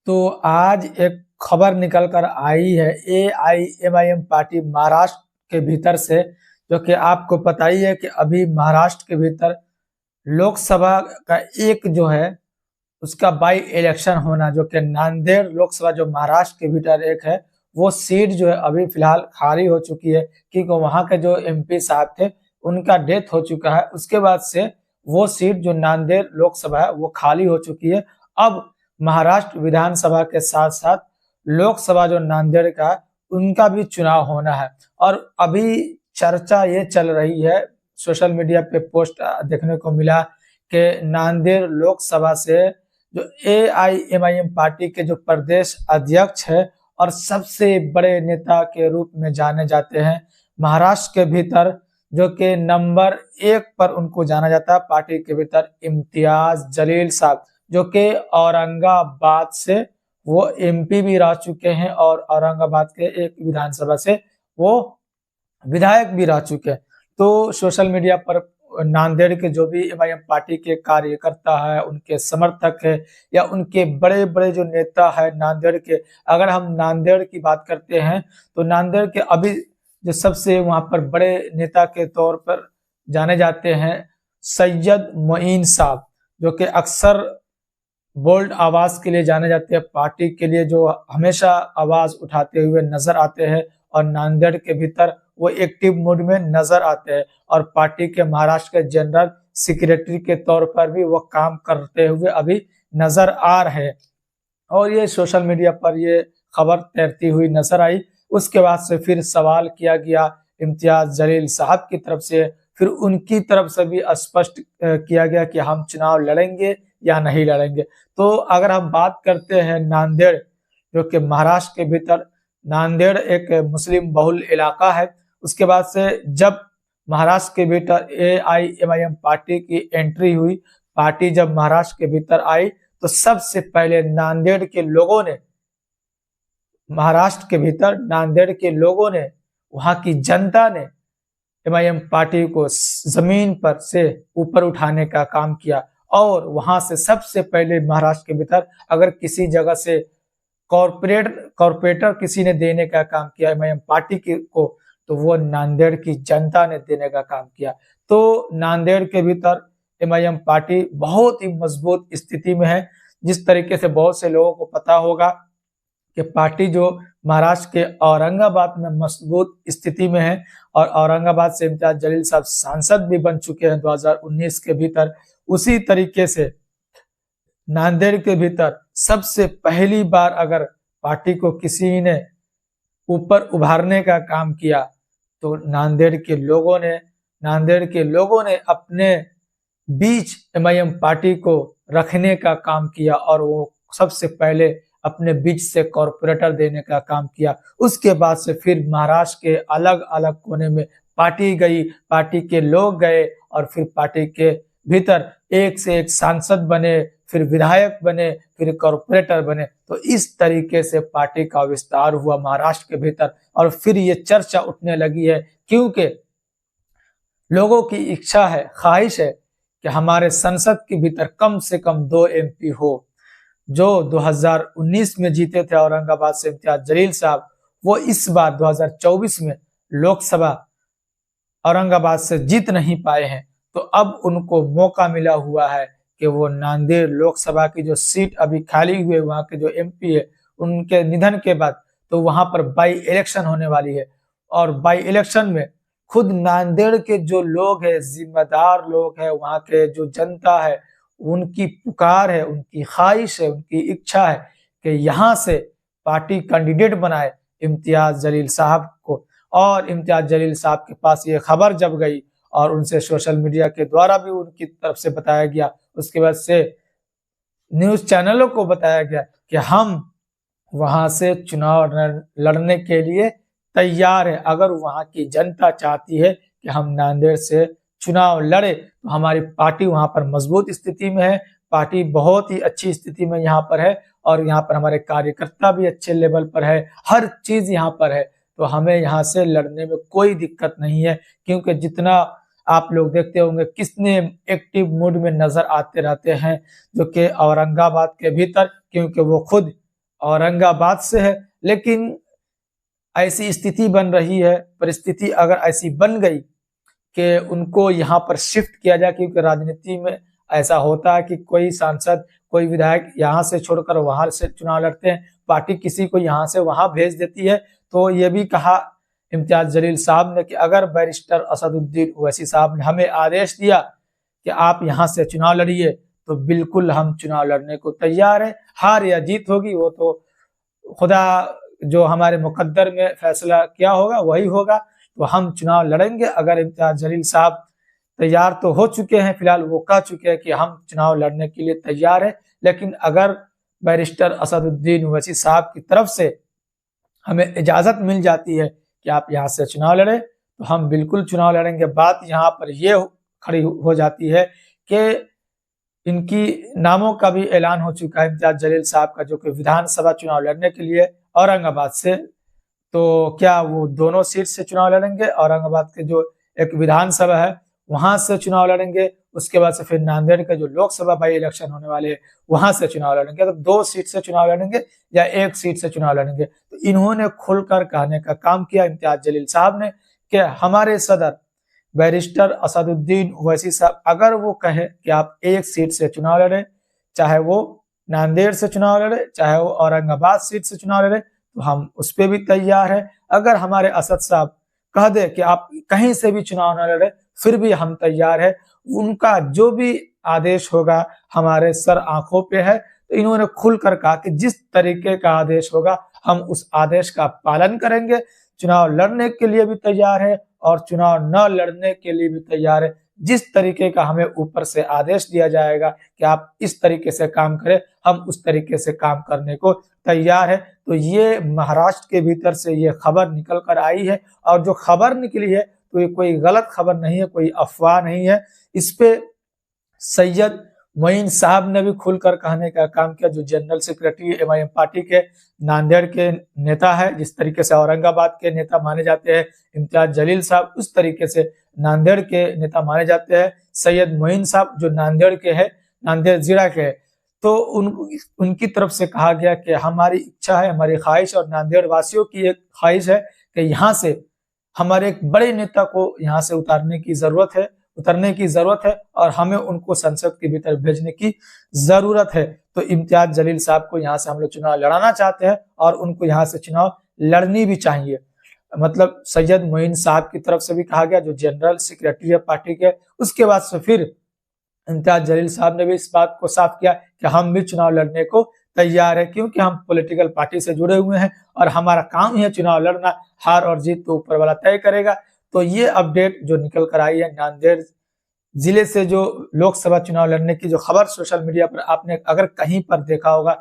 तो आज एक खबर निकल कर आई है एआईएमआईएम पार्टी महाराष्ट्र के भीतर से, जो कि आपको पता ही है कि अभी महाराष्ट्र के भीतर लोकसभा का एक जो है उसका बाई इलेक्शन होना, जो कि नांदेड़ लोकसभा जो महाराष्ट्र के भीतर एक है, वो सीट जो है अभी फिलहाल खाली हो चुकी है, क्योंकि वहां के जो एमपी साहब थे उनका डेथ हो चुका है। उसके बाद से वो सीट जो नांदेड़ लोकसभा है वो खाली हो चुकी है। अब महाराष्ट्र विधानसभा के साथ साथ लोकसभा जो नांदेड़ का है उनका भी चुनाव होना है। और अभी चर्चा ये चल रही है, सोशल मीडिया पे पोस्ट देखने को मिला कि नांदेड़ लोकसभा से जो एआईएमआईएम पार्टी के जो प्रदेश अध्यक्ष है और सबसे बड़े नेता के रूप में जाने जाते हैं महाराष्ट्र के भीतर, जो कि नंबर 1 पर उनको जाना जाता है पार्टी के भीतर, इम्तियाज जलील साहब, जो कि औरंगाबाद से वो एमपी भी रह चुके हैं और औरंगाबाद के एक विधानसभा से वो विधायक भी रह चुके हैं। तो सोशल मीडिया पर नांदेड़ के जो भी एमआईएम पार्टी के कार्यकर्ता है, उनके समर्थक है या उनके बड़े बड़े जो नेता है नांदेड़ के, अगर हम नांदेड़ की बात करते हैं तो नांदेड़ के अभी जो सबसे वहां पर बड़े नेता के तौर पर जाने जाते हैं सैयद मोइन साहब, जो कि अक्सर बोल्ड आवाज के लिए जाने जाते हैं, पार्टी के लिए जो हमेशा आवाज उठाते हुए नजर आते हैं और नांदेड़ के भीतर वो एक्टिव मूड में नजर आते हैं और पार्टी के महाराष्ट्र के जनरल सेक्रेटरी के तौर पर भी वो काम करते हुए अभी नजर आ रहे हैं। और ये सोशल मीडिया पर ये खबर तैरती हुई नजर आई। उसके बाद से फिर सवाल किया गया इम्तियाज जलील साहब की तरफ से, फिर उनकी तरफ से भी स्पष्ट किया गया कि हम चुनाव लड़ेंगे या नहीं लड़ेंगे। तो अगर हम बात करते हैं नांदेड़, जो कि महाराष्ट्र के भीतर, नांदेड़ एक मुस्लिम बहुल इलाका है। उसके बाद से जब महाराष्ट्र के भीतर एआईएमआईएम पार्टी की एंट्री हुई, पार्टी जब महाराष्ट्र के भीतर आई तो सबसे पहले नांदेड़ के लोगों ने, महाराष्ट्र के भीतर नांदेड़ के लोगों ने, वहां की जनता ने एमआईएम पार्टी को जमीन पर से ऊपर उठाने का काम किया। और वहां से सबसे पहले महाराष्ट्र के भीतर अगर किसी जगह से कॉर्पोरेटर किसी ने देने का काम किया एमआईएम पार्टी को, तो वो नांदेड़ की जनता ने देने का काम किया। तो नांदेड़ के भीतर एमआईएम पार्टी बहुत ही मजबूत स्थिति में है। जिस तरीके से बहुत से लोगों को पता होगा कि पार्टी जो महाराष्ट्र के औरंगाबाद में मजबूत स्थिति में है और औरंगाबाद से इम्तियाज जलील साहब सांसद भी बन चुके हैं 2019 के भीतर, उसी तरीके से नांदेड़ के भीतर सबसे पहली बार अगर पार्टी को किसी ने ऊपर उभारने का काम किया तो नांदेड़ के लोगों ने अपने बीच एमआईएम पार्टी को रखने का काम किया और वो सबसे पहले अपने बीच से कॉर्पोरेटर देने का काम किया। उसके बाद से फिर महाराष्ट्र के अलग अलग कोने में पार्टी गई, पार्टी के लोग गए और फिर पार्टी के भीतर एक से एक सांसद बने, फिर विधायक बने, फिर कॉर्पोरेटर बने। तो इस तरीके से पार्टी का विस्तार हुआ महाराष्ट्र के भीतर। और फिर ये चर्चा उठने लगी है क्योंकि लोगों की इच्छा है, ख्वाहिश है कि हमारे संसद के भीतर कम से कम 2 एमपी हो। जो 2019 में जीते थे औरंगाबाद से इम्तियाज जलील साहब, वो इस बार 2024 में लोकसभा औरंगाबाद से जीत नहीं पाए हैं। तो अब उनको मौका मिला हुआ है कि वो नांदेड़ लोकसभा की जो सीट अभी खाली हुई है, वहां के जो एमपी है उनके निधन के बाद, तो वहां पर बाई इलेक्शन होने वाली है। और बाई इलेक्शन में खुद नांदेड़ के जो लोग हैं, जिम्मेदार लोग हैं, वहां के जो जनता है, उनकी पुकार है, उनकी ख्वाहिश है, उनकी इच्छा है कि यहाँ से पार्टी कैंडिडेट बनाए इम्तियाज जलील साहब को। और इम्तियाज जलील साहब के पास ये खबर जब गई और उनसे सोशल मीडिया के द्वारा भी उनकी तरफ से बताया गया, उसके बाद से न्यूज चैनलों को बताया गया कि हम वहां से चुनाव लड़ने के लिए तैयार है। अगर वहां की जनता चाहती है कि हम नांदेड़ से चुनाव लड़े तो हमारी पार्टी वहां पर मजबूत स्थिति में है, पार्टी बहुत ही अच्छी स्थिति में यहाँ पर है और यहाँ पर हमारे कार्यकर्ता भी अच्छे लेवल पर है, हर चीज यहाँ पर है। तो हमें यहाँ से लड़ने में कोई दिक्कत नहीं है, क्योंकि जितना आप लोग देखते होंगे कितने एक्टिव मूड में नजर आते रहते हैं जो कि औरंगाबाद के भीतर, क्योंकि वो खुद औरंगाबाद से है। लेकिन ऐसी स्थिति बन रही है, परिस्थिति अगर ऐसी बन गई कि उनको यहाँ पर शिफ्ट किया जाए, क्योंकि राजनीति में ऐसा होता है कि कोई सांसद, कोई विधायक यहाँ से छोड़कर वहां से चुनाव लड़ते हैं, पार्टी किसी को यहाँ से वहां भेज देती है। तो ये भी कहा इम्तियाज जलील साहब ने कि अगर बैरिस्टर असदुद्दीन ओवैसी साहब ने हमें आदेश दिया कि आप यहाँ से चुनाव लड़िए, तो बिल्कुल हम चुनाव लड़ने को तैयार है। हार या जीत होगी वो तो खुदा जो हमारे मुकद्दर में फैसला किया होगा वही होगा, तो हम चुनाव लड़ेंगे। अगर इम्तियाज जलील साहब तैयार तो हो चुके हैं, फिलहाल वो कह चुके हैं कि हम चुनाव लड़ने के लिए तैयार है, लेकिन अगर बैरिस्टर असदुद्दीन ओवैसी साहब की तरफ से हमें इजाजत मिल जाती है कि आप यहाँ से चुनाव लड़े, तो हम बिल्कुल चुनाव लड़ेंगे। बात यहाँ पर ये खड़ी हो जाती है कि इनकी नामों का भी ऐलान हो चुका है इम्तियाज जलील साहब का, जो कि विधानसभा चुनाव लड़ने के लिए औरंगाबाद से। तो क्या वो दोनों सीट से चुनाव लड़ेंगे? औरंगाबाद के जो एक विधानसभा है वहां से चुनाव लड़ेंगे, उसके बाद से फिर नांदेड़ के जो लोकसभा बाई इलेक्शन होने वाले हैं वहां से चुनाव लड़ेंगे। तो 2 सीट से चुनाव लड़ेंगे या 1 सीट से चुनाव लड़ेंगे? तो इन्होंने खुलकर कहने का काम किया इम्तियाज जलील साहब ने कि हमारे सदर बैरिस्टर असदुद्दीन ओवैसी साहब अगर वो कहे कि आप 1 सीट से चुनाव लड़े, चाहे वो नांदेड़ से चुनाव लड़े, चाहे वो औरंगाबाद सीट से चुनाव लड़े, तो हम उस पर भी तैयार है। अगर हमारे असद साहब कह दे कि आप कहीं से भी चुनाव न लड़े, फिर भी हम तैयार है। उनका जो भी आदेश होगा हमारे सर आंखों पे है। तो इन्होंने खुलकर कहा कि जिस तरीके का आदेश होगा हम उस आदेश का पालन करेंगे। चुनाव लड़ने के लिए भी तैयार है और चुनाव न लड़ने के लिए भी तैयार है। जिस तरीके का हमें ऊपर से आदेश दिया जाएगा कि आप इस तरीके से काम करें, हम उस तरीके से काम करने को तैयार है। तो ये महाराष्ट्र के भीतर से ये खबर निकल कर आई है, और जो खबर निकली है तो ये कोई गलत खबर नहीं है, कोई अफवाह नहीं है। इस पे सैयद मोइन साहब ने भी खुलकर कहने का काम किया, जो जनरल सेक्रेटरी एमआईएम पार्टी के नांदेड़ के नेता है। जिस तरीके से औरंगाबाद के नेता माने जाते हैं इम्तियाज जलील साहब, उस तरीके से नांदेड़ के नेता माने जाते हैं सैयद मोइन साहब, जो नांदेड़ के हैं, नांदेड़ जिला के है। तो उनकी तरफ से कहा गया कि हमारी इच्छा है, हमारी ख्वाहिश और नांदेड़ वासियों की एक ख्वाहिश है कि यहाँ से हमारे एक बड़े नेता को यहाँ से उतारने की जरूरत है और हमें उनको संसद के भीतर भेजने की जरूरत है। तो इम्तियाज जलील साहब को यहाँ से हम लोग चुनाव लड़ाना चाहते हैं और उनको यहाँ से चुनाव लड़नी भी चाहिए। मतलब सैयद मोइन साहब की तरफ से भी कहा गया, जो जनरल सेक्रेटरी है पार्टी के। उसके बाद से फिर इम्तियाज जलील साहब ने भी इस बात को साफ किया कि हम भी चुनाव लड़ने को तैयार है, क्योंकि हम पॉलिटिकल पार्टी से जुड़े हुए हैं और हमारा काम ही है चुनाव लड़ना। हार और जीत तो ऊपर वाला तय करेगा। तो ये अपडेट जो निकल कर आई है नांदेड़ जिले से, जो लोकसभा चुनाव लड़ने की जो खबर सोशल मीडिया पर आपने अगर कहीं पर देखा होगा,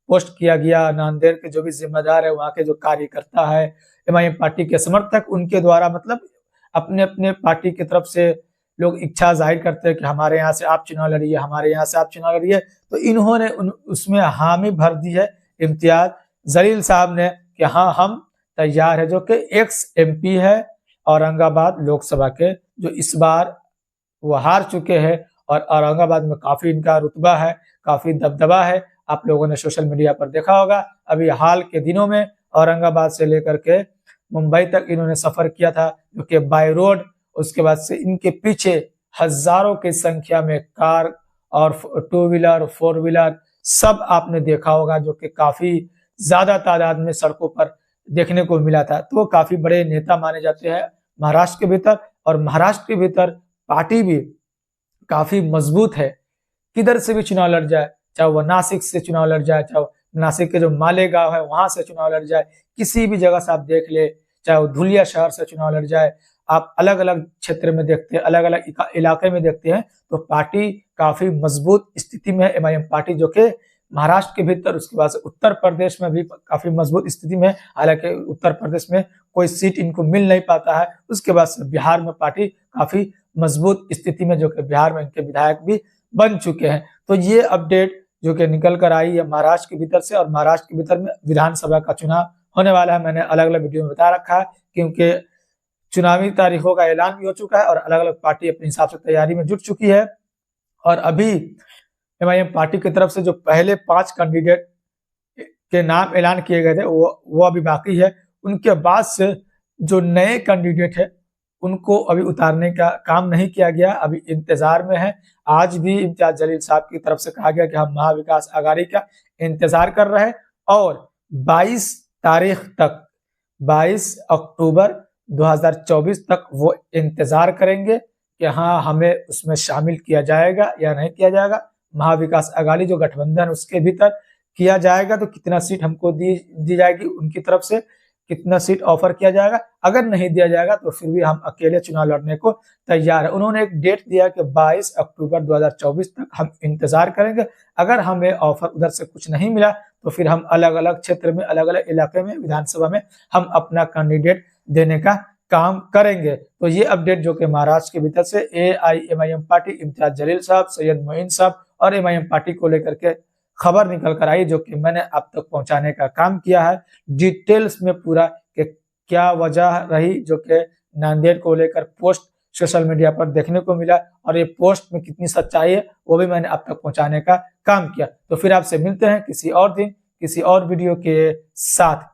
पोस्ट किया गया, नांदेड़ के जो भी जिम्मेदार है, वहां के जो कार्यकर्ता है, एमआईएम पार्टी के समर्थक, उनके द्वारा मतलब अपने अपने पार्टी की तरफ से लोग इच्छा जाहिर करते हैं कि हमारे यहाँ से आप चुनाव लड़िए, हमारे यहाँ से आप चुनाव लड़िए। तो इन्होंने उसमें हामी भर दी है इम्तियाज जलील साहब ने कि हाँ हम तैयार है, जो कि एक्स एमपी है औरंगाबाद लोकसभा के, जो इस बार वो हार चुके हैं और औरंगाबाद में काफी इनका रुतबा है, काफी दबदबा है। आप लोगों ने सोशल मीडिया पर देखा होगा, अभी हाल के दिनों में औरंगाबाद से लेकर के मुंबई तक इन्होंने सफर किया था, जो कि बाय रोड। उसके बाद से इनके पीछे हजारों की संख्या में कार और 2 व्हीलर 4 व्हीलर सब आपने देखा होगा, जो कि काफी ज्यादा तादाद में सड़कों पर देखने को मिला था। तो काफी बड़े नेता माने जाते हैं महाराष्ट्र के भीतर, और महाराष्ट्र के भीतर पार्टी भी काफी मजबूत है। किधर से भी चुनाव लड़ जाए, चाहे वह नासिक से चुनाव लड़ जाए, चाहे नासिक के जो मालेगांव है वहां से चुनाव लड़ जाए, किसी भी जगह से आप देख ले, चाहे वो धुलिया शहर से चुनाव लड़ जाए, आप अलग अलग क्षेत्र में देखते हैं, अलग अलग इलाके में देखते हैं, तो पार्टी काफी मजबूत स्थिति में है एमआईएम पार्टी, जो कि महाराष्ट्र के भीतर, उसके बाद से उत्तर प्रदेश में भी काफी मजबूत स्थिति में। हालांकि उत्तर प्रदेश में कोई सीट इनको मिल नहीं पाता है। उसके बाद से बिहार में पार्टी काफी मजबूत स्थिति में, जो कि बिहार में इनके विधायक भी बन चुके हैं। तो ये अपडेट जो कि निकल कर आई है महाराष्ट्र के भीतर से, और महाराष्ट्र के भीतर में विधानसभा का चुनाव होने वाला है। मैंने अलग अलग वीडियो में बता रखा है, क्योंकि चुनावी तारीखों का ऐलान भी हो चुका है और अलग अलग पार्टी अपने हिसाब से तैयारी में जुट चुकी है। और अभी एमआईएम पार्टी की तरफ से जो पहले 5 कैंडिडेट के नाम ऐलान किए गए थे वो अभी बाकी है। उनके बाद से जो नए कैंडिडेट है उनको अभी उतारने का काम नहीं किया गया, अभी इंतजार में है। आज भी इम्तियाज जलील साहब की तरफ से कहा गया कि हम महाविकास आघाड़ी का इंतजार कर रहे हैं और 22 तारीख तक 22 अक्टूबर 2024 तक वो इंतजार करेंगे कि हाँ हमें उसमें शामिल किया जाएगा या नहीं किया जाएगा। महाविकास आघाड़ी जो गठबंधन उसके भीतर किया जाएगा तो कितना सीट हमको दी जाएगी, उनकी तरफ से कितना सीट ऑफर किया जाएगा। अगर नहीं दिया जाएगा तो फिर भी हम अकेले चुनाव लड़ने को तैयार है। उन्होंने एक डेट दिया कि 22 अक्टूबर 2024 तक हम इंतजार करेंगे। अगर हमें ऑफर उधर से कुछ नहीं मिला तो फिर हम अलग अलग क्षेत्र में, अलग अलग इलाके में, विधानसभा में हम अपना कैंडिडेट देने का काम करेंगे। तो ये अपडेट जो कि महाराष्ट्र के भीतर से AIMIM पार्टी, इम्तियाज जलील साहब, सैयद मोइन साहब और MIM पार्टी को लेकर के खबर निकल कर आई, जो कि मैंने आप तक पहुंचाने का काम किया है डिटेल्स में पूरा कि क्या वजह रही जो कि नांदेड़ को लेकर पोस्ट सोशल मीडिया पर देखने को मिला और ये पोस्ट में कितनी सच्चाई है वो भी मैंने आप तक पहुंचाने का काम किया। तो फिर आपसे मिलते हैं किसी और दिन किसी और वीडियो के साथ।